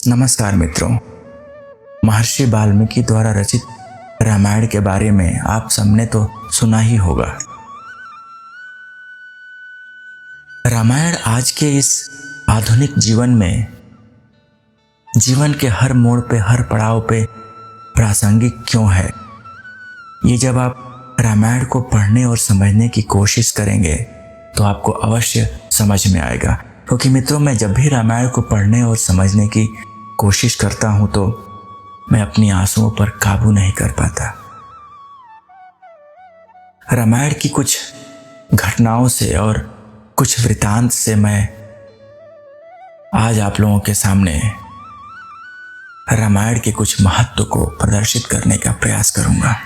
नमस्कार मित्रों। महर्षि वाल्मीकि द्वारा रचित रामायण के बारे में आप सबने तो सुना ही होगा। रामायण आज के इस आधुनिक जीवन में, जीवन के हर मोड़ पे, हर पड़ाव पे प्रासंगिक क्यों है, ये जब आप रामायण को पढ़ने और समझने की कोशिश करेंगे तो आपको अवश्य समझ में आएगा। क्योंकि मित्रों, मैं जब भी रामायण को पढ़ने और समझने की कोशिश करता हूं तो मैं अपनी आंसुओं पर काबू नहीं कर पाता। रामायण की कुछ घटनाओं से और कुछ वृतांत से मैं आज आप लोगों के सामने रामायण के कुछ महत्व को प्रदर्शित करने का प्रयास करूंगा।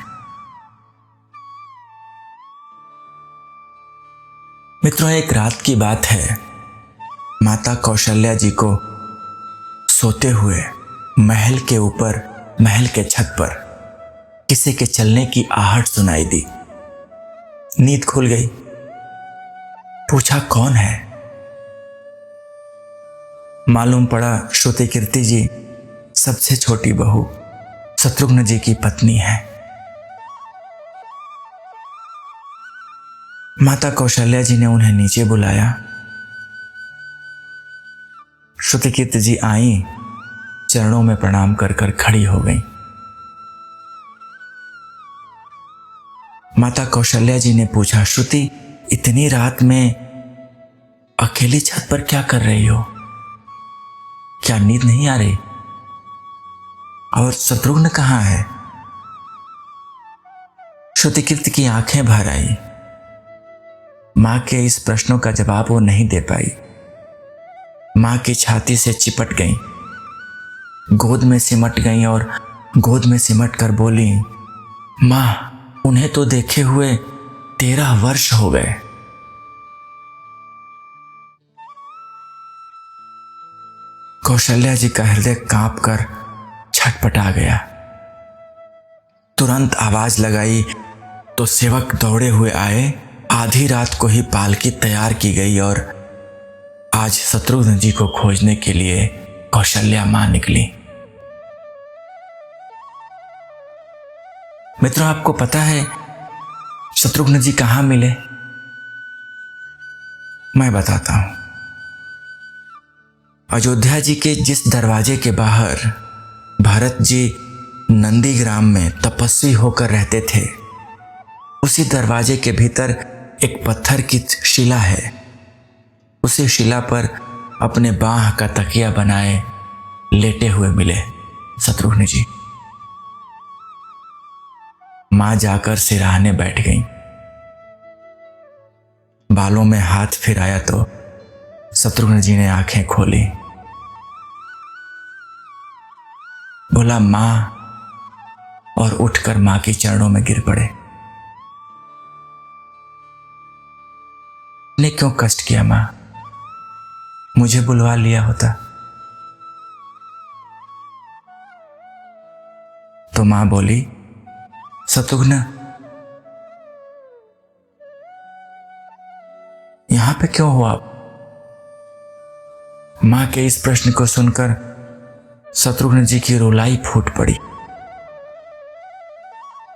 मित्रों, एक रात की बात है। माता कौशल्या जी को सोते हुए महल के ऊपर, महल के छत पर किसी के चलने की आहट सुनाई दी। नींद खुल गई। पूछा, कौन है? मालूम पड़ा श्रुतिकीर्ति जी, सबसे छोटी बहू शत्रुघ्न जी की पत्नी है। माता कौशल्या जी ने उन्हें नीचे बुलाया। श्रुतिकीर्ति जी आई, चरणों में प्रणाम कर कर खड़ी हो गई। माता कौशल्या जी ने पूछा, श्रुति, इतनी रात में अकेली छत पर क्या कर रही हो? क्या नींद नहीं आ रही? और शत्रुघ्न कहाँ है? श्रुतिकीर्ति की आंखें भर आई। मां के इस प्रश्नों का जवाब वो नहीं दे पाई। मां की छाती से चिपट गई, गोद में सिमट गई और गोद में सिमट कर बोली, मां, उन्हें तो देखे हुए 13 वर्ष हो गए। कौशल्या जी का हृदय कांप कर छटपटा गया। तुरंत आवाज लगाई तो सेवक दौड़े हुए आए। आधी रात को ही पालकी तैयार की गई और आज शत्रुघ्न जी को खोजने के लिए कौशल्या मां निकली। मित्रों, आपको पता है शत्रुघ्न जी कहां मिले? मैं बताता हूं। अयोध्या जी के जिस दरवाजे के बाहर भरत जी नंदीग्राम में तपस्वी होकर रहते थे, उसी दरवाजे के भीतर एक पत्थर की शिला है। उसी शिला पर अपने बाह का तकिया बनाए लेटे हुए मिले शत्रुघ्न जी। मां जाकर सिराहने बैठ गई। बालों में हाथ फिराया तो शत्रुघ्न जी ने आंखें खोली। बोला, मां, और उठकर मां के चरणों में गिर पड़े। ने क्यों कष्ट किया मां? मुझे बुलवा लिया होता तो। मां बोली, शत्रुघ्न, यहां पे क्यों हो आप? मां के इस प्रश्न को सुनकर शत्रुघ्न जी की रुलाई फूट पड़ी।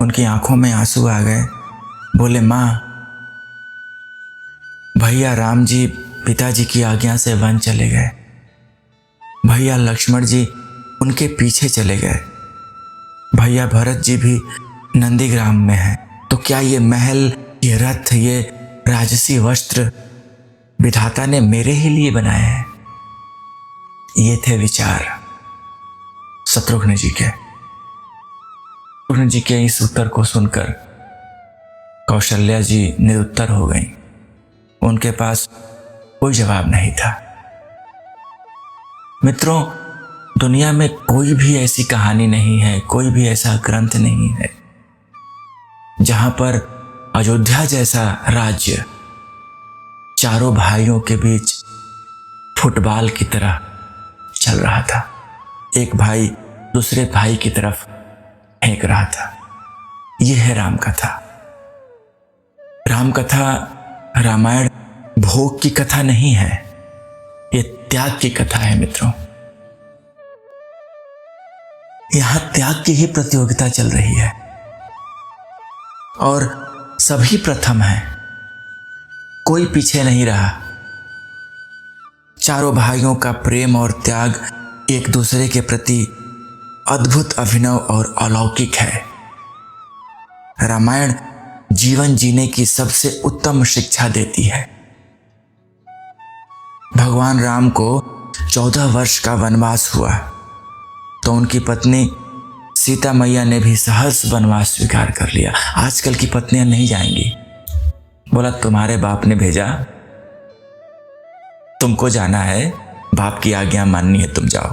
उनकी आंखों में आंसू आ गए। बोले, मां, भैया राम जी पिताजी की आज्ञा से वन चले गए। भैया लक्ष्मण जी उनके पीछे चले गए। भैया भरत जी भी नंदीग्राम में हैं। तो क्या ये महल, ये रथ, ये राजसी वस्त्र विधाता ने मेरे ही लिए बनाए हैं? ये थे विचार शत्रुघ्न जी के। शत्रुघ्न जी के इस उत्तर को सुनकर कौशल्या जी निरुत्तर हो गईं। उनके पास कोई जवाब नहीं था। मित्रों, दुनिया में कोई भी ऐसी कहानी नहीं है, कोई भी ऐसा ग्रंथ नहीं है जहां पर अयोध्या जैसा राज्य चारों भाइयों के बीच फुटबॉल की तरह चल रहा था। एक भाई दूसरे भाई की तरफ फेंक रहा था। यह है राम कथा। राम कथा, रामायण भोग की कथा नहीं है, ये त्याग की कथा है मित्रों। यहाँ त्याग की ही प्रतियोगिता चल रही है और सभी प्रथम हैं, कोई पीछे नहीं रहा। चारों भाइयों का प्रेम और त्याग एक दूसरे के प्रति अद्भुत, अभिनव और अलौकिक है। रामायण जीवन जीने की सबसे उत्तम शिक्षा देती है। भगवान राम को 14 वर्ष का वनवास हुआ तो उनकी पत्नी सीता मैया ने भी सहर्ष वनवास स्वीकार कर लिया। आजकल की पत्नियां नहीं जाएंगी, बोला तुम्हारे बाप ने भेजा, तुमको जाना है, बाप की आज्ञा माननी है, तुम जाओ।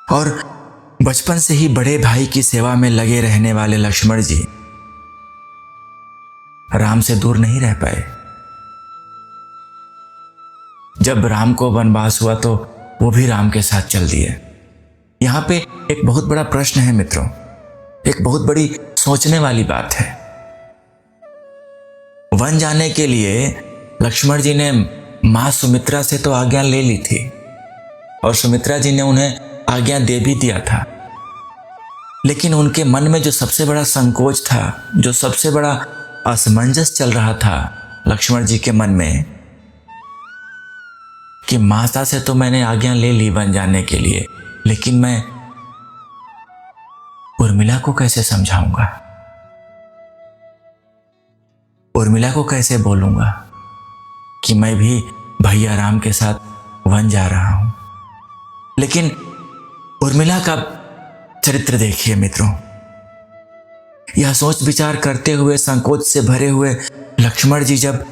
और बचपन से ही बड़े भाई की सेवा में लगे रहने वाले लक्ष्मण जी राम से दूर नहीं रह पाए। जब राम को वनवास हुआ तो वो भी राम के साथ चल दिए। यहां पे एक बहुत बड़ा प्रश्न है मित्रों, एक बहुत बड़ी सोचने वाली बात है। वन जाने के लिए लक्ष्मण जी ने मां सुमित्रा से तो आज्ञा ले ली थी और सुमित्रा जी ने उन्हें आज्ञा दे भी दिया था, लेकिन उनके मन में जो सबसे बड़ा संकोच था, जो सबसे बड़ा असमंजस चल रहा था लक्ष्मण जी के मन में, कि माता से तो मैंने आज्ञा ले ली वन जाने के लिए, लेकिन मैं उर्मिला को कैसे समझाऊंगा, उर्मिला को कैसे बोलूंगा कि मैं भी भैया राम के साथ वन जा रहा हूं। लेकिन उर्मिला का चरित्र देखिए मित्रों। यह सोच विचार करते हुए, संकोच से भरे हुए लक्ष्मण जी जब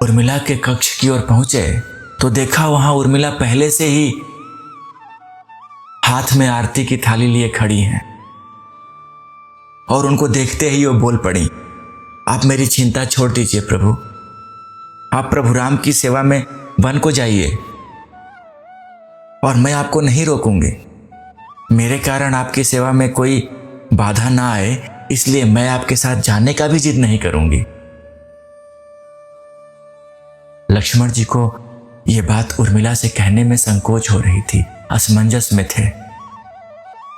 उर्मिला के कक्ष की ओर पहुंचे तो देखा वहां उर्मिला पहले से ही हाथ में आरती की थाली लिए खड़ी हैं और उनको देखते ही वो बोल पड़ी, आप मेरी चिंता छोड़ दीजिए प्रभु, आप प्रभु राम की सेवा में वन को जाइए और मैं आपको नहीं रोकूंगी। मेरे कारण आपकी सेवा में कोई बाधा ना आए, इसलिए मैं आपके साथ जाने का भी जिद नहीं करूंगी। लक्ष्मण जी को यह बात उर्मिला से कहने में संकोच हो रही थी, असमंजस में थे,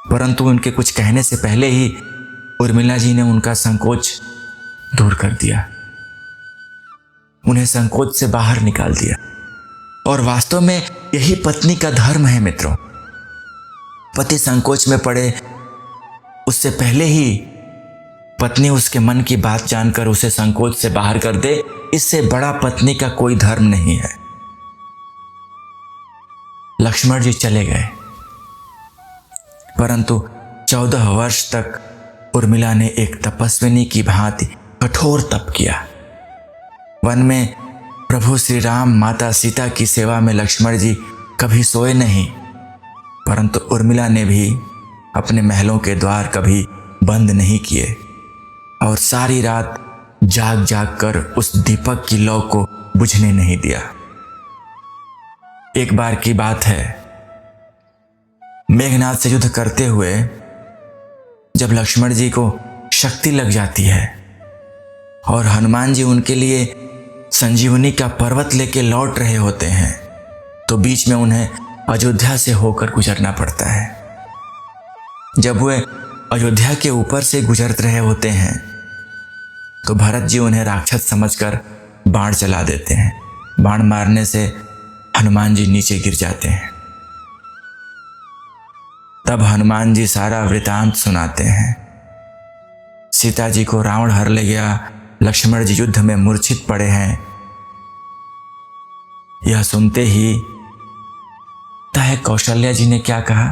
परंतु उनके कुछ कहने से पहले ही उर्मिला जी ने उनका संकोच दूर कर दिया, उन्हें संकोच से बाहर निकाल दिया। और वास्तव में यही पत्नी का धर्म है मित्रों। पति संकोच में पड़े उससे पहले ही पत्नी उसके मन की बात जानकर उसे संकोच से बाहर कर दे, इससे बड़ा पत्नी का कोई धर्म नहीं है। लक्ष्मण जी चले गए, परंतु 14 वर्ष तक उर्मिला ने एक तपस्विनी की भांति कठोर तप किया। वन में प्रभु श्री राम, माता सीता की सेवा में लक्ष्मण जी कभी सोए नहीं, परंतु उर्मिला ने भी अपने महलों के द्वार कभी बंद नहीं किए और सारी रात जाग जाग कर उस दीपक की लौ को बुझने नहीं दिया। एक बार की बात है, मेघनाद से युद्ध करते हुए जब लक्ष्मण जी को शक्ति लग जाती है और हनुमान जी उनके लिए संजीवनी का पर्वत लेके लौट रहे होते हैं, तो बीच में उन्हें अयोध्या से होकर गुजरना पड़ता है। जब वे अयोध्या के ऊपर से गुजर रहे होते हैं तो भरत जी उन्हें राक्षस समझकर बाण चला देते हैं। बाण मारने से हनुमान जी नीचे गिर जाते हैं। तब हनुमान जी सारा वृतांत सुनाते हैं। सीता जी को रावण हर ले गया, लक्ष्मण जी युद्ध में मूर्छित पड़े हैं। यह सुनते ही ताहे कौशल्या जी ने क्या कहा,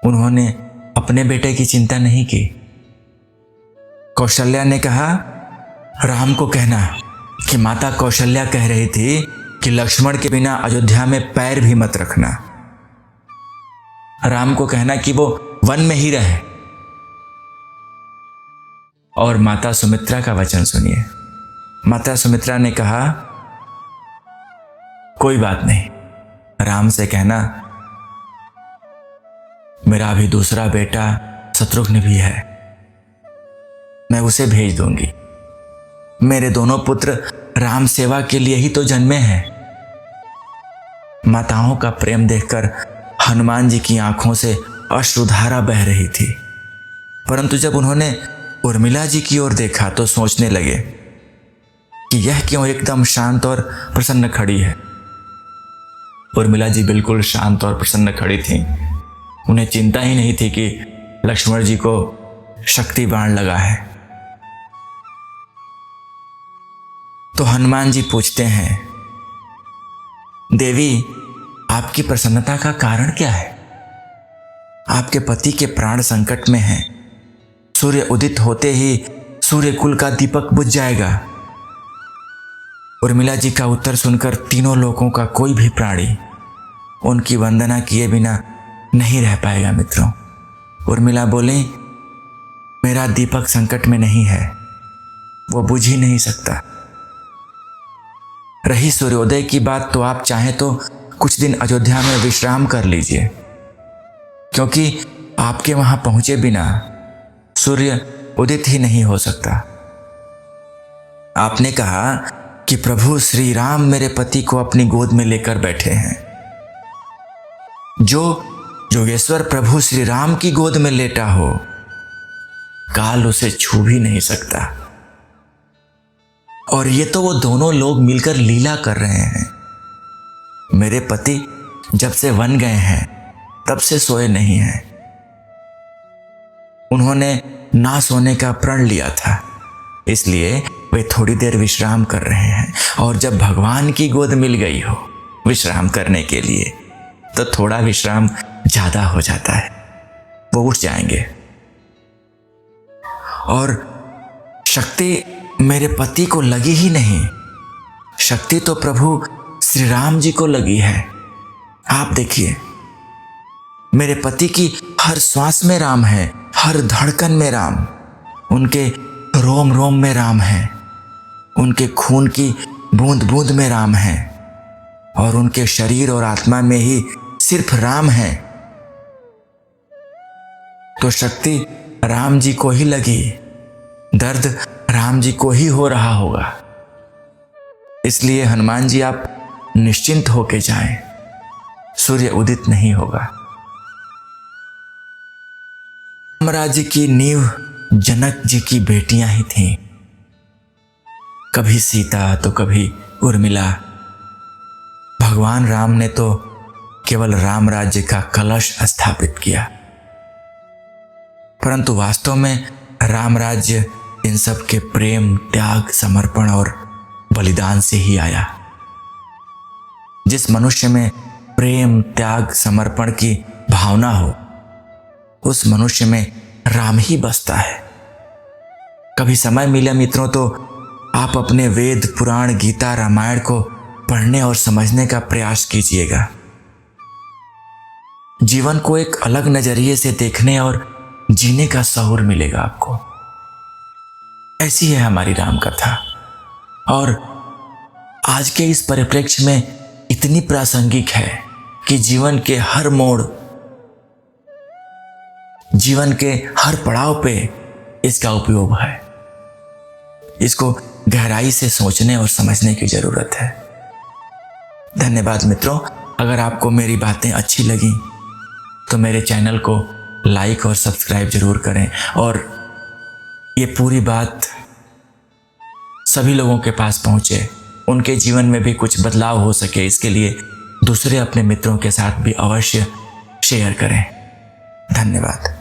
उन्होंने अपने बेटे की चिंता नहीं की। कौशल्या ने कहा, राम को कहना कि माता कौशल्या कह रही थी कि लक्ष्मण के बिना अयोध्या में पैर भी मत रखना। राम को कहना कि वो वन में ही रहे। और माता सुमित्रा का वचन सुनिए। माता सुमित्रा ने कहा, कोई बात नहीं, राम से कहना मेरा अभी दूसरा बेटा शत्रुघ्न भी है, मैं उसे भेज दूंगी। मेरे दोनों पुत्र राम सेवा के लिए ही तो जन्मे हैं। माताओं का प्रेम देखकर हनुमान जी की आंखों से अश्रुधारा बह रही थी। परंतु जब उन्होंने उर्मिला जी की ओर देखा तो सोचने लगे कि यह क्यों एकदम शांत और प्रसन्न खड़ी है। उर्मिला जी बिल्कुल शांत और प्रसन्न खड़ी थीं। उन्हें चिंता ही नहीं थी कि लक्ष्मण जी को शक्ति बाण लगा है। तो हनुमान जी पूछते हैं, देवी, आपकी प्रसन्नता का कारण क्या है? आपके पति के प्राण संकट में हैं। सूर्य उदित होते ही सूर्य कुल का दीपक बुझ जाएगा। उर्मिला जी का उत्तर सुनकर तीनों लोकों का कोई भी प्राणी उनकी वंदना किए बिना नहीं रह पाएगा। मित्रों, उर्मिला बोले, मेरा दीपक संकट में नहीं है, वो बुझ ही नहीं सकता। रही सूर्योदय की बात, तो आप चाहें तो कुछ दिन अयोध्या में विश्राम कर लीजिए, क्योंकि आपके वहां पहुंचे बिना सूर्य उदित ही नहीं हो सकता। आपने कहा कि प्रभु श्री राम मेरे पति को अपनी गोद में लेकर बैठे हैं। जो योगेश्वर प्रभु श्री राम की गोद में लेटा हो, काल उसे छू भी नहीं सकता। और ये तो वो दोनों लोग मिलकर लीला कर रहे हैं। मेरे पति जब से वन गए हैं तब से सोए नहीं हैं। उन्होंने ना सोने का प्रण लिया था, इसलिए वे थोड़ी देर विश्राम कर रहे हैं। और जब भगवान की गोद मिल गई हो विश्राम करने के लिए, तो थोड़ा विश्राम ज्यादा हो जाता है, वो उठ जाएंगे। और शक्ति मेरे पति को लगी ही नहीं, शक्ति तो प्रभु श्री राम जी को लगी है। आप देखिए, मेरे पति की हर श्वास में राम है, हर धड़कन में राम, उनके रोम रोम में राम है, उनके खून की बूंद बूंद में राम है, और उनके शरीर और आत्मा में ही सिर्फ राम है। तो शक्ति राम जी को ही लगी, दर्द राम जी को ही हो रहा होगा। इसलिए हनुमान जी, आप निश्चिंत होके जाएं, सूर्य उदित नहीं होगा। राम राज्य की नींव जनक जी की बेटियां ही थीं, कभी सीता तो कभी उर्मिला। भगवान राम ने तो केवल राम राज्य का कलश स्थापित किया, परंतु वास्तव में राम राज्य इन सब के प्रेम, त्याग, समर्पण और बलिदान से ही आया। जिस मनुष्य में प्रेम, त्याग, समर्पण की भावना हो, उस मनुष्य में राम ही बसता है। कभी समय मिले मित्रों, तो आप अपने वेद, पुराण, गीता, रामायण को पढ़ने और समझने का प्रयास कीजिएगा। जीवन को एक अलग नजरिए से देखने और जीने का शऊर मिलेगा आपको। ऐसी है हमारी राम कथा, और आज के इस परिप्रेक्ष्य में इतनी प्रासंगिक है कि जीवन के हर मोड़, जीवन के हर पड़ाव पे इसका उपयोग है। इसको गहराई से सोचने और समझने की जरूरत है। धन्यवाद मित्रों। अगर आपको मेरी बातें अच्छी लगी तो मेरे चैनल को लाइक और सब्सक्राइब जरूर करें, और ये पूरी बात सभी लोगों के पास पहुंचे, उनके जीवन में भी कुछ बदलाव हो सके, इसके लिए दूसरे अपने मित्रों के साथ भी अवश्य शेयर करें। धन्यवाद।